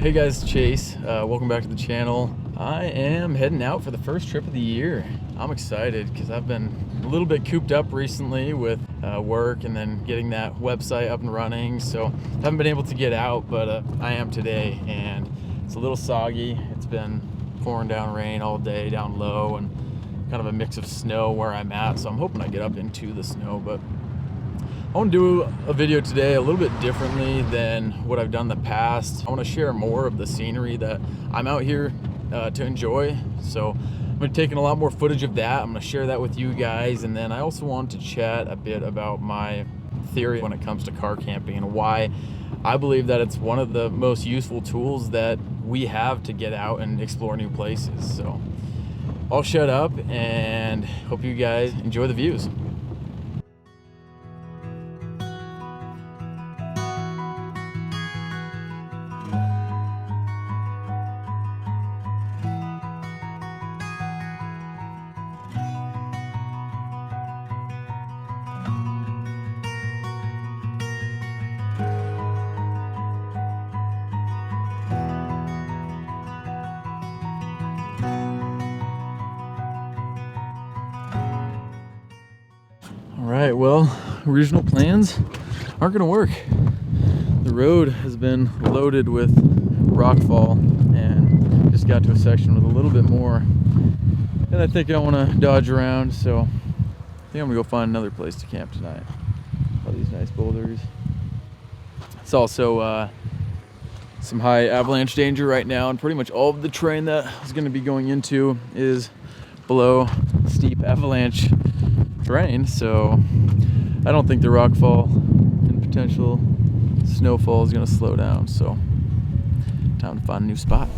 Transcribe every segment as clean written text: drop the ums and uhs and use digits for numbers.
Hey guys, Chase. Welcome back to the channel. I am heading out for the first trip of the year. I'm excited because I've been a little bit cooped up recently with work and then getting that website up and running. So haven't been able to get out, but I am today, and it's a little soggy. It's been pouring down rain all day down low and kind of a mix of snow where I'm at. So I'm hoping I get up into the snow, but I want to do a video today a little bit differently than what I've done in the past. I want to share more of the scenery that I'm out here to enjoy. So I'm going to be taking a lot more footage of that. I'm going to share that with you guys. And then I also want to chat a bit about my theory when it comes to car camping and why I believe that it's one of the most useful tools that we have to get out and explore new places. So I'll shut up and hope you guys enjoy the views. Alright, well, original plans aren't going to work. The road has been loaded with rockfall and just got to a section with a little bit more. And I think I want to dodge around, so I think I'm going to go find another place to camp tonight. All these nice boulders. It's also some high avalanche danger right now, and pretty much all of the terrain that I was going to be going into is below steep avalanche terrain, so I don't think the rockfall and potential snowfall is going to slow down. So time to find a new spot.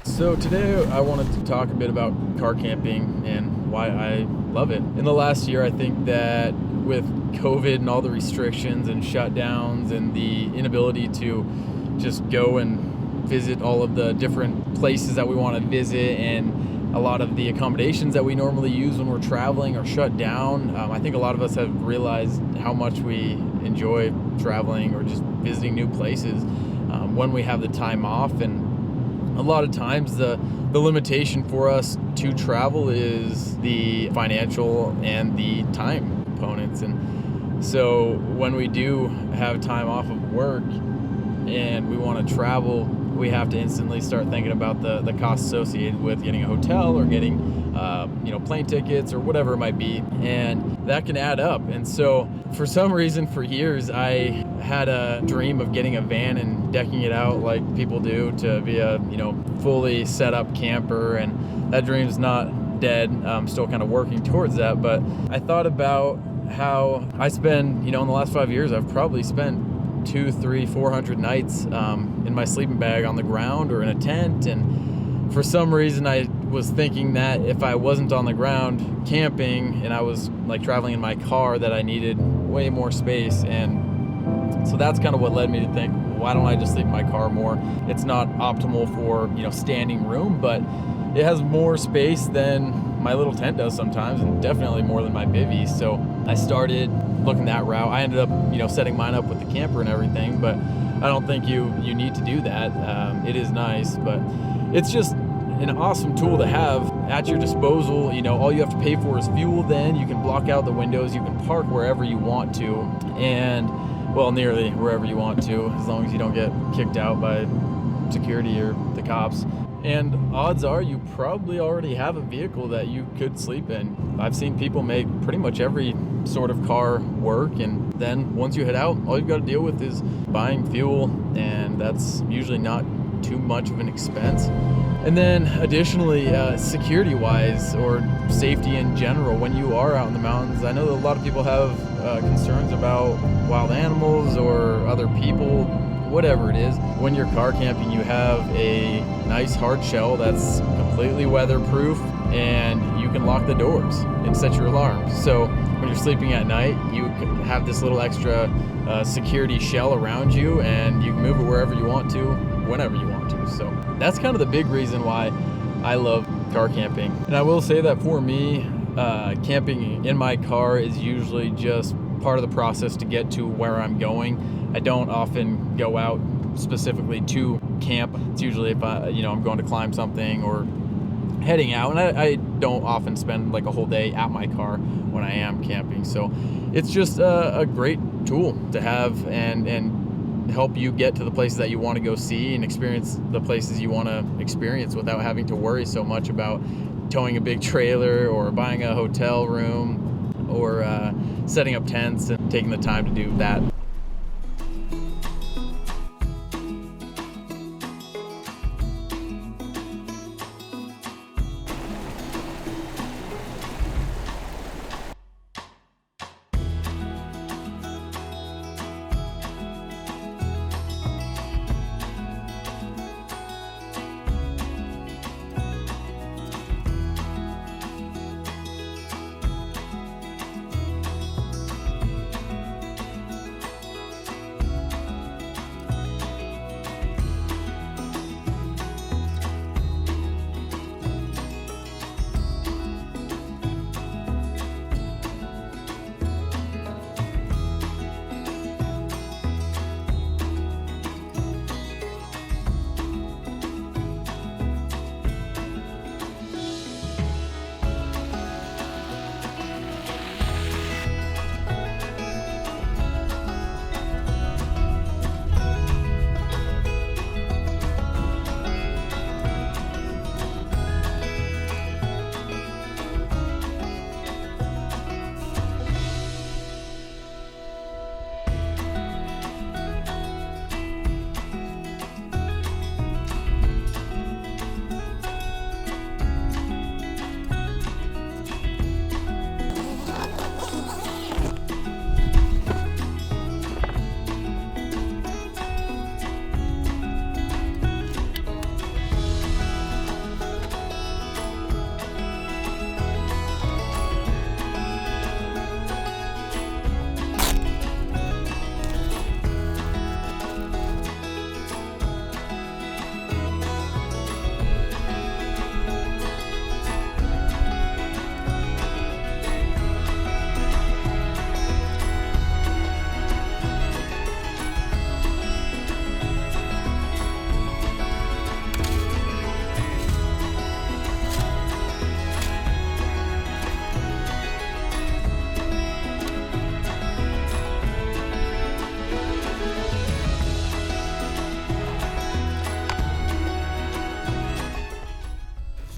So today I wanted to talk a bit about car camping and why I love it. In the last year, I think that with COVID and all the restrictions and shutdowns and the inability to just go and visit all of the different places that we want to visit, and a lot of the accommodations that we normally use when we're traveling are shut down, I think a lot of us have realized how much we enjoy traveling or just visiting new places when we have the time off. And a lot of times the limitation for us to travel is the financial and the time components. And so when we do have time off of work and we want to travel, we have to instantly start thinking about the costs associated with getting a hotel or getting plane tickets or whatever it might be, and that can add up. And so for some reason, for years, I had a dream of getting a van and decking it out like people do to be a fully set up camper, and that dream's not dead. I'm still kind of working towards that, but I thought about how I spend, in the last 5 years, I've probably spent 200, 300, 400 nights in my sleeping bag on the ground or in a tent. And for some reason, I was thinking that if I wasn't on the ground camping and I was like traveling in my car, that I needed way more space. And so that's kind of what led me to think, why don't I just sleep in my car more? It's not optimal for standing room, but it has more space than my little tent does sometimes, and definitely more than my bivvy. So I started looking that route. I ended up setting mine up with the camper and everything, but I don't think you need to do that. It is nice, but it's just an awesome tool to have at your disposal. All you have to pay for is fuel. Then you can block out the windows, you can park wherever you want to, and well, nearly wherever you want to, as long as you don't get kicked out by security or the cops. And odds are you probably already have a vehicle that you could sleep in. I've seen people make pretty much every sort of car work, and then once you head out, all you've got to deal with is buying fuel, and that's usually not too much of an expense. And then additionally, security-wise or safety in general, when you are out in the mountains, I know that a lot of people have concerns about wild animals or other people, whatever it is. When you're car camping, you have a nice hard shell that's completely weatherproof, and you you can lock the doors and set your alarm. So when you're sleeping at night, you can have this little extra security shell around you, and you can move it wherever you want to, whenever you want to. So that's kind of the big reason why I love car camping. And I will say that for me, camping in my car is usually just part of the process to get to where I'm going. I don't often go out specifically to camp. It's usually if I'm going to climb something or heading out, and I don't often spend like a whole day at my car when I am camping. So it's just a great tool to have and help you get to the places that you want to go see and experience the places you want to experience without having to worry so much about towing a big trailer or buying a hotel room or setting up tents and taking the time to do that.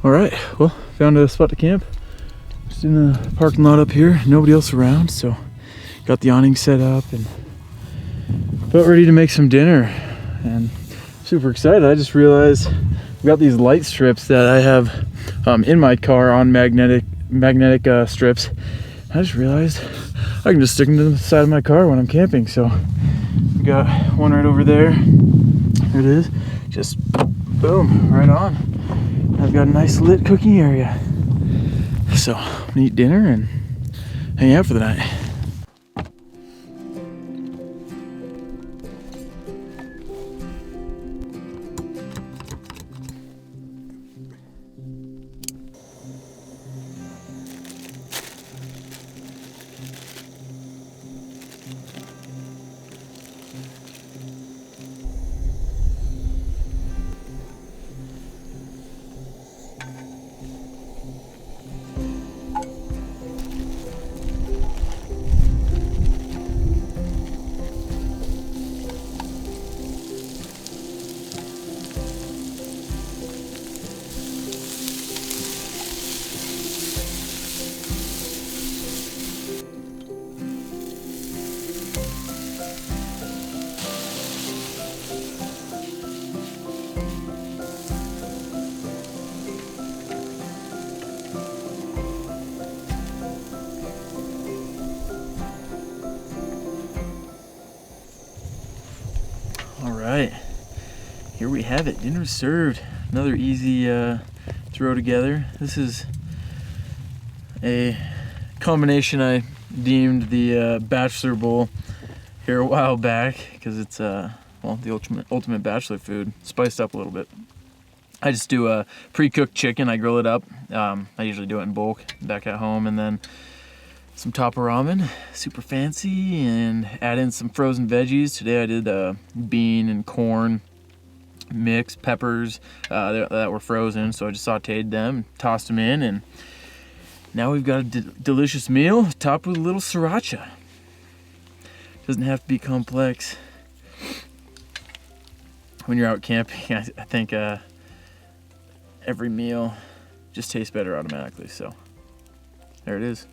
All right, well, found a spot to camp. Just in the parking lot up here, nobody else around, so got the awning set up and about ready to make some dinner. And super excited. I just realized I've got these light strips that I have in my car on magnetic strips. I just realized I can just stick them to the side of my car when I'm camping. So we got one right over there. There it is. Just boom, right on. I've got a nice lit cooking area. So I'm gonna eat dinner and hang out for the night. Alright, here we have it. Dinner served. Another easy throw together. This is a combination I deemed the Bachelor Bowl here a while back because it's well, the ultimate bachelor food, spiced up a little bit. I just do a pre-cooked chicken. I grill it up. I usually do it in bulk back at home, and then some tapa ramen, super fancy, and add in some frozen veggies. Today I did bean and corn mix, peppers that were frozen, so I just sauteed them, tossed them in, and now we've got a delicious meal topped with a little sriracha. Doesn't have to be complex. When you're out camping, I think every meal just tastes better automatically. So there it is,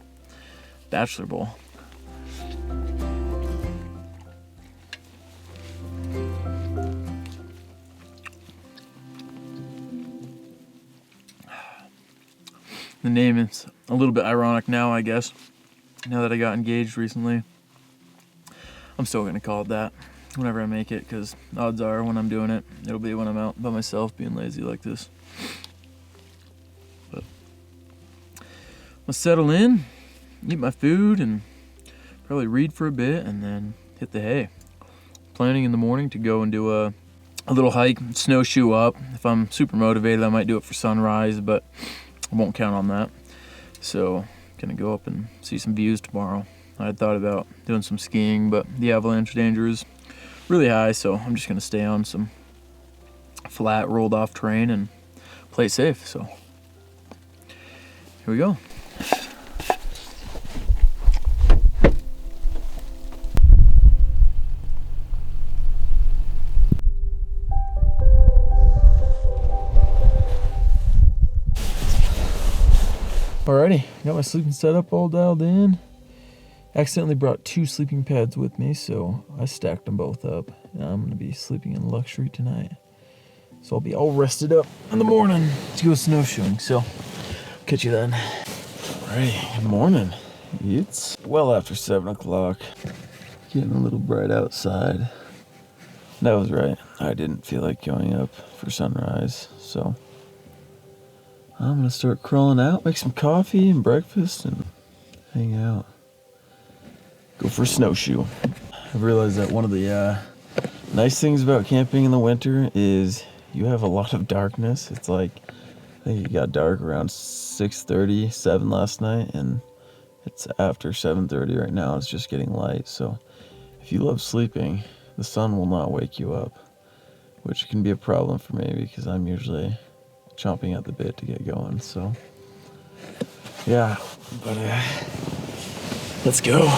Bachelor Bowl. The name is a little bit ironic now, I guess, now that I got engaged recently. I'm still gonna call it that whenever I make it, because odds are when I'm doing it, it'll be when I'm out by myself being lazy like this. But I'll settle in, eat my food, and probably read for a bit, and then hit the hay. Planning in the morning to go and do a little hike, snowshoe up. If I'm super motivated, I might do it for sunrise, but I won't count on that. So gonna go up and see some views tomorrow. I had thought about doing some skiing, but the avalanche danger is really high, so I'm just gonna stay on some flat, rolled off terrain and play it safe. So here we go. Alrighty, got my sleeping setup all dialed in. Accidentally brought 2 sleeping pads with me, so I stacked them both up. And I'm gonna be sleeping in luxury tonight. So I'll be all rested up in the morning to go snowshoeing. So catch you then. Alrighty, good morning. It's well after 7 o'clock. Getting a little bright outside. That was right. I didn't feel like going up for sunrise, so I'm gonna start crawling out, make some coffee and breakfast, and hang out. Go for a snowshoe. I've realized that one of the nice things about camping in the winter is you have a lot of darkness. It's like, I think it got dark around 6:30, 7 last night, and it's after 7:30 right now. It's just getting light. So if you love sleeping, the sun will not wake you up, which can be a problem for me because I'm usually chomping at the bit to get going. So yeah, but let's go.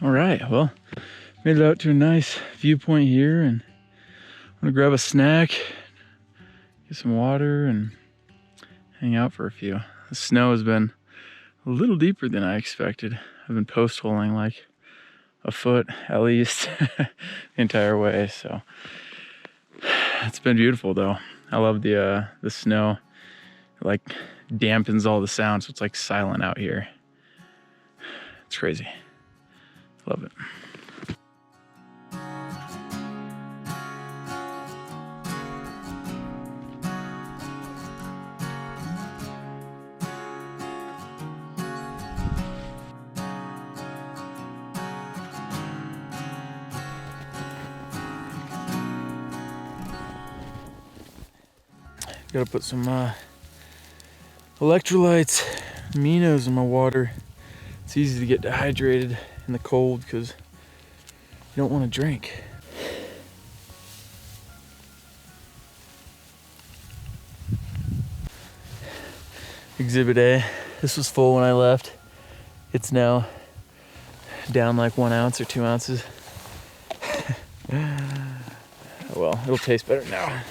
All right, well, made it out to a nice viewpoint here, and I'm gonna grab a snack, get some water, and hang out for a few. The snow has been a little deeper than I expected. I've been post holing like a foot at least the entire way, so it's been beautiful though. I love the snow. It like dampens all the sound, so it's like silent out here. It's crazy. Love it. Gotta put some electrolytes, aminos in my water. It's easy to get dehydrated in the cold because you don't want to drink. Exhibit A. This was full when I left. It's now down like 1 ounce or 2 ounces. Well, it'll taste better now.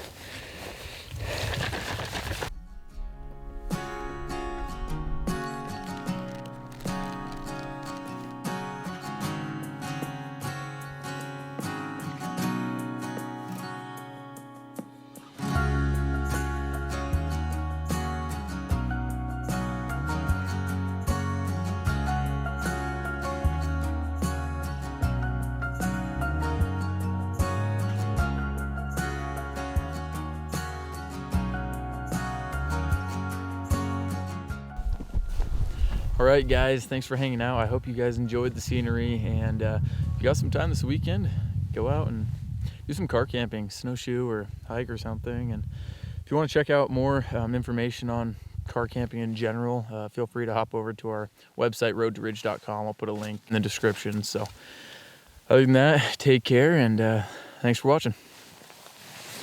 All right, guys, thanks for hanging out. I hope you guys enjoyed the scenery, and if you got some time this weekend, go out and do some car camping, snowshoe or hike or something. And if you want to check out more information on car camping in general, feel free to hop over to our website, roadtoridge.com. I'll put a link in the description. So other than that, take care, and thanks for watching.